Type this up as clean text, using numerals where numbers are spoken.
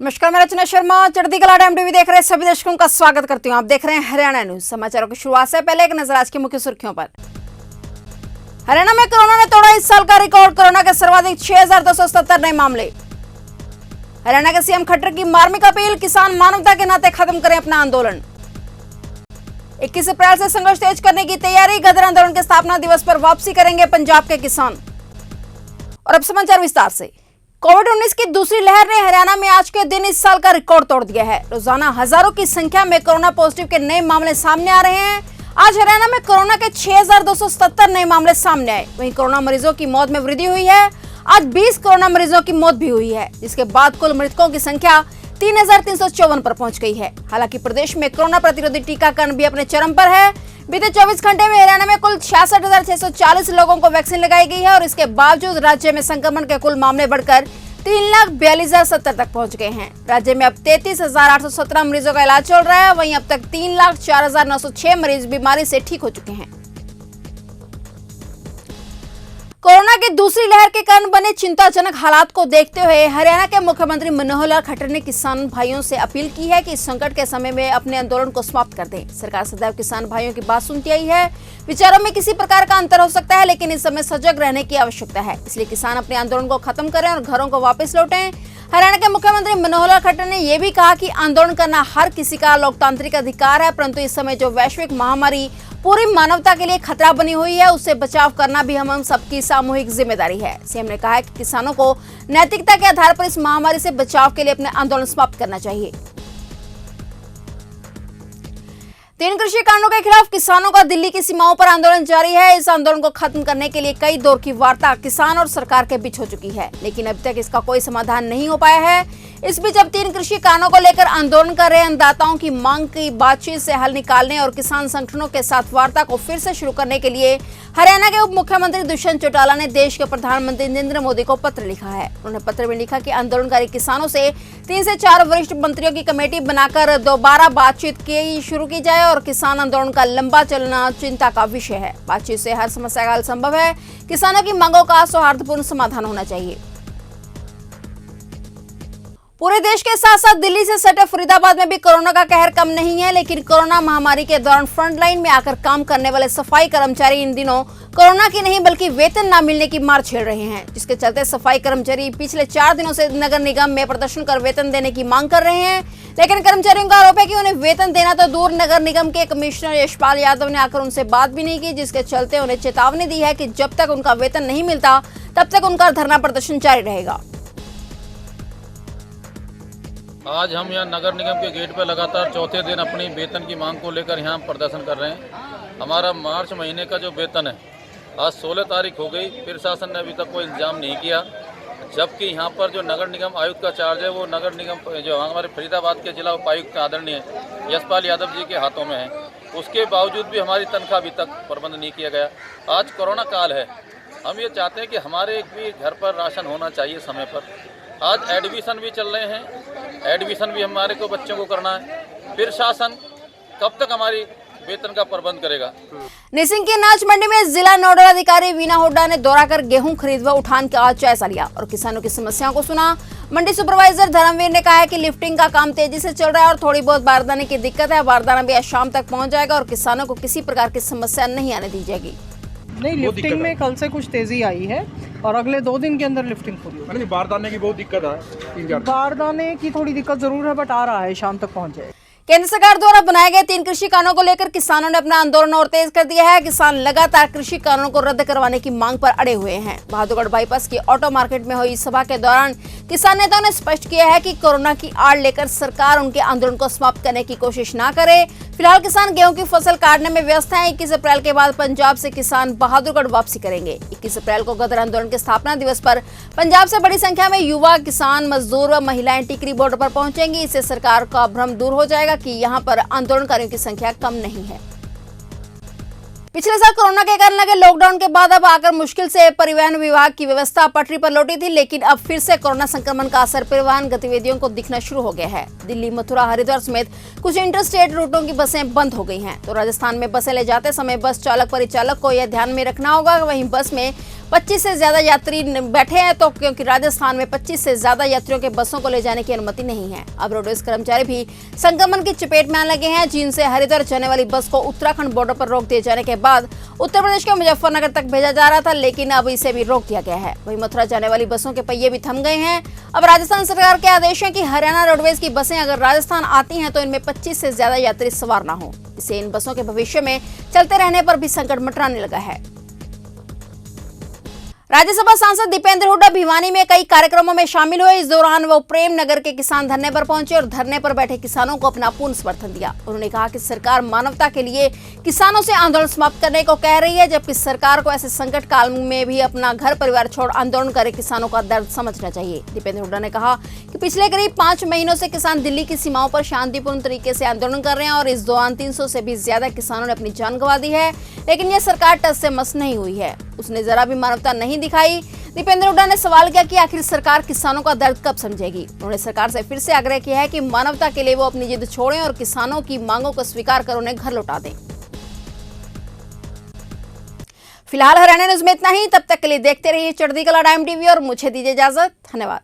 नमस्कार, मैं रचना शर्मा चढ़ती कला टाइम टीवी देख रहे सभी दर्शकों का स्वागत करती हूं। आप देख रहे हैं हरियाणा न्यूज। समाचारों की शुरुआत से पहले एक नजर आज की मुख्य सुर्खियों पर। हरियाणा में कोरोना ने तोड़ा इस साल का रिकॉर्ड। कोरोना के सर्वाधिक 6277 नए मामले। हरियाणा के सीएम खट्टर की मार्मिक अपील, किसान मानवता के नाते खत्म करें अपना आंदोलन। 21 अप्रैल से संघर्ष तेज करने की तैयारी। गदर आंदोलन के स्थापना दिवस पर वापसी करेंगे पंजाब के किसान। और अब समाचार विस्तार से। कोविड-19 की दूसरी लहर ने हरियाणा में आज के दिन इस साल का रिकॉर्ड तोड़ दिया है। रोजाना हजारों की संख्या में कोरोना पॉजिटिव के नए मामले सामने आ रहे हैं। आज हरियाणा में कोरोना के 6277 नए मामले सामने आए। वहीं कोरोना मरीजों की मौत में वृद्धि हुई है। आज 20 कोरोना मरीजों की मौत भी हुई है, जिसके बाद कुल मृतकों की संख्या 3354 पर पहुंच गई है। हालांकि प्रदेश में कोरोना प्रतिरोधी टीकाकरण भी अपने चरम पर है। बीते 24 घंटे में हरियाणा में कुल 66,640 लोगों को वैक्सीन लगाई गई है और इसके बावजूद राज्य में संक्रमण के कुल मामले बढ़कर 3,42,070 तक पहुंच गए हैं। राज्य में अब 33,817 मरीजों का इलाज चल रहा है। वहीं अब तक 3,04,906 मरीज बीमारी से ठीक हो चुके हैं। कोरोना की दूसरी लहर के कारण बने चिंताजनक हालात को देखते हुए हरियाणा के मुख्यमंत्री मनोहर लाल खट्टर ने किसान भाइयों से अपील की है कि इस संकट के समय में अपने आंदोलन को समाप्त कर दें। सरकार सदैव किसान भाइयों की बात सुनती आई है। विचारों में किसी प्रकार का अंतर हो सकता है, लेकिन इस समय सजग रहने की आवश्यकता है। इसलिए किसान अपने आंदोलन को खत्म करें और घरों को वापस लौटें। हरियाणा के मुख्यमंत्री मनोहर लाल खट्टर ने यह भी कहा कि आंदोलन करना हर किसी का लोकतांत्रिक अधिकार है, परंतु इस समय जो वैश्विक महामारी पूरी मानवता के लिए खतरा बनी हुई है, उससे बचाव करना भी हम सबकी सामूहिक जिम्मेदारी है। सीएम ने कहा है कि किसानों को नैतिकता के आधार पर इस महामारी से बचाव के लिए अपने आंदोलन समाप्त करना चाहिए। 3 कृषि कानूनों के खिलाफ किसानों का दिल्ली की सीमाओं पर आंदोलन जारी है। इस आंदोलन को खत्म करने के लिए कई दौर की वार्ता किसान और सरकार के बीच हो चुकी है, लेकिन अभी तक इसका कोई समाधान नहीं हो पाया है। इस बीच अब 3 कृषि कानूनों को लेकर आंदोलन कर रहे अन्नदाताओं की मांग की बातचीत से हल निकालने और किसान संगठनों के साथ वार्ता को फिर से शुरू करने के लिए हरियाणा के उप मुख्यमंत्री दुष्यंत चौटाला ने देश के प्रधानमंत्री नरेंद्र मोदी को पत्र लिखा है। उन्होंने पत्र में लिखा कि आंदोलनकारी किसानों से 3 से 4 वरिष्ठ मंत्रियों की कमेटी बनाकर दोबारा बातचीत की शुरू की जाए और किसान आंदोलन का लंबा चलना चिंता का विषय है। बातचीत से हर समस्या का हल संभव है। किसानों की मांगों का सौहार्दपूर्ण समाधान होना चाहिए। पूरे देश के साथ साथ दिल्ली से सटे फरीदाबाद में भी कोरोना का कहर कम नहीं है, लेकिन कोरोना महामारी के दौरान फ्रंट लाइन में आकर काम करने वाले सफाई कर्मचारी इन दिनों कोरोना की नहीं बल्कि वेतन न मिलने की मार छेड़ रहे हैं, जिसके चलते सफाई कर्मचारी पिछले 4 दिनों से नगर निगम में प्रदर्शन कर वेतन देने की मांग कर रहे हैं। लेकिन कर्मचारियों का आरोप है कि उन्हें वेतन देना तो दूर, नगर निगम के कमिश्नर यशपाल यादव ने आकर उनसे बात भी नहीं की, जिसके चलते उन्हें चेतावनी दी है कि जब तक उनका वेतन नहीं मिलता तब तक उनका धरना प्रदर्शन जारी रहेगा। आज हम यहाँ नगर निगम के गेट पर लगातार चौथे दिन अपनी वेतन की मांग को लेकर यहाँ प्रदर्शन कर रहे हैं। हमारा मार्च महीने का जो वेतन है आज 16 तारीख हो गई, फिर शासन ने अभी तक कोई इंतजाम नहीं किया, जबकि यहाँ पर जो नगर निगम आयुक्त का चार्ज है वो नगर निगम जो हमारे फरीदाबाद के जिला उपायुक्त आदरणीय यशपाल यादव जी के हाथों में है। उसके बावजूद भी हमारी तनख्वाह अभी तक प्रबंध नहीं किया गया। आज कोरोना काल है, हम ये चाहते हैं कि हमारे भी घर पर राशन होना चाहिए समय पर। आज एडमिशन भी चल रहे हैं, एडमिशन भी हमारे को बच्चों को करना है, फिर शासन कब तक हमारी वेतन का प्रबंध करेगा। निसिंग की अनाज मंडी में जिला नोडल अधिकारी वीना हुड्डा ने दौरा कर गेहूं खरीद व उठान का जायजा लिया और किसानों की समस्याओं को सुना। मंडी सुपरवाइजर धर्मवीर ने कहा है कि लिफ्टिंग का काम तेजी से चल रहा है और थोड़ी बहुत बारदाने की दिक्कत है। बारदाना भी आज शाम तक पहुंच जाएगा और किसानों को किसी प्रकार की समस्या नहीं आने दी जाएगी। नहीं, लिफ्टिंग में कल से कुछ तेजी आई है और अगले 2 दिन के अंदर लिफ्टिंग पूरी होगी। बारदाने की बहुत दिक्कत है, बारदाने की थोड़ी दिक्कत जरूर है, बट आ रहा है, शाम तक पहुंच जाएगा। केंद्र सरकार द्वारा बनाए गए 3 कृषि कानूनों को लेकर किसानों ने अपना आंदोलन और तेज कर दिया है। किसान लगातार कृषि कानूनों को रद्द करवाने की मांग पर अड़े हुए हैं। बहादुरगढ़ बाईपास की ऑटो मार्केट में हुई सभा के दौरान किसान नेताओं ने स्पष्ट किया है कि कोरोना की आड़ लेकर सरकार उनके आंदोलन को समाप्त करने की कोशिश न करे। फिलहाल किसान गेहूं की फसल काटने में व्यस्त हैं। 21 अप्रैल के बाद पंजाब से किसान बहादुरगढ़ वापसी करेंगे। 21 अप्रैल को गदर आंदोलन के स्थापना दिवस पर पंजाब से बड़ी संख्या में युवा, किसान, मजदूर व महिलाएं टिकरी बॉर्डर पर पहुंचेंगी। इससे सरकार का भ्रम दूर हो जाएगा कि यहाँ पर आंदोलनकारियों की संख्या कम नहीं है। पिछले साल कोरोना के कारण लगे लॉकडाउन के बाद अब आकर मुश्किल से परिवहन विभाग की व्यवस्था पटरी पर लौटी थी, लेकिन अब फिर से कोरोना संक्रमण का असर परिवहन गतिविधियों को दिखना शुरू हो गया है। दिल्ली, मथुरा, हरिद्वार समेत कुछ इंटरस्टेट रूटों की बसें बंद हो गई हैं। तो राजस्थान में बसें ले जाते समय बस चालक परिचालक को यह ध्यान में रखना होगा। वहीं बस में 25 से ज्यादा यात्री बैठे हैं, तो क्योंकि राजस्थान में 25 से ज्यादा यात्रियों के बसों को ले जाने की अनुमति नहीं है। अब रोडवेज कर्मचारी भी संक्रमण की चपेट में आने लगे हैं। चीन से हरिद्वार जाने वाली बस को उत्तराखंड बॉर्डर पर रोक दिए जाने के बाद उत्तर प्रदेश के मुजफ्फरनगर तक भेजा जा रहा था, लेकिन अब इसे भी रोक दिया गया है। वहीं मथुरा जाने वाली बसों के पहिए भी थम गए हैं। अब राजस्थान सरकार के आदेश है कि हरियाणा रोडवेज की बसें अगर राजस्थान आती हैं तो इनमें 25 से ज्यादा यात्री सवार न हो। इससे इन बसों के भविष्य में चलते रहने पर भी संकट मंडराने लगा है। राज्यसभा सांसद दीपेंद्र हुड्डा भिवानी में कई कार्यक्रमों में शामिल हुए। इस दौरान वो प्रेम नगर के किसान धरने पर पहुंचे और धरने पर बैठे किसानों को अपना पूर्ण समर्थन दिया। उन्होंने कहा कि सरकार मानवता के लिए किसानों से आंदोलन समाप्त करने को कह रही है, जबकि सरकार को ऐसे संकट काल में भी अपना घर परिवार छोड़ आंदोलन करे किसानों का दर्द समझना चाहिए। दीपेंद्र हुड्डा ने कहा कि पिछले करीब 5 महीनों से किसान दिल्ली की सीमाओं पर शांतिपूर्ण तरीके से आंदोलन कर रहे हैं और इस दौरान 300 से भी ज्यादा किसानों ने अपनी जान गंवा दी है, लेकिन यह सरकार टस से मस नहीं हुई है। उसने जरा भी मानवता नहीं दिखाई। दीपेंद्र हुड्डा ने सवाल किया कि आखिर सरकार किसानों का दर्द कब समझेगी। उन्होंने सरकार से फिर से आग्रह किया है कि मानवता के लिए वो अपनी जिद छोड़ें और किसानों की मांगों को स्वीकार कर उन्हें घर लौटा दें। फिलहाल हरियाणा न्यूज में इतना ही। तब तक के लिए देखते रहिए चढ़ती कला टाइम टीवी और मुझे दीजिए इजाजत। धन्यवाद।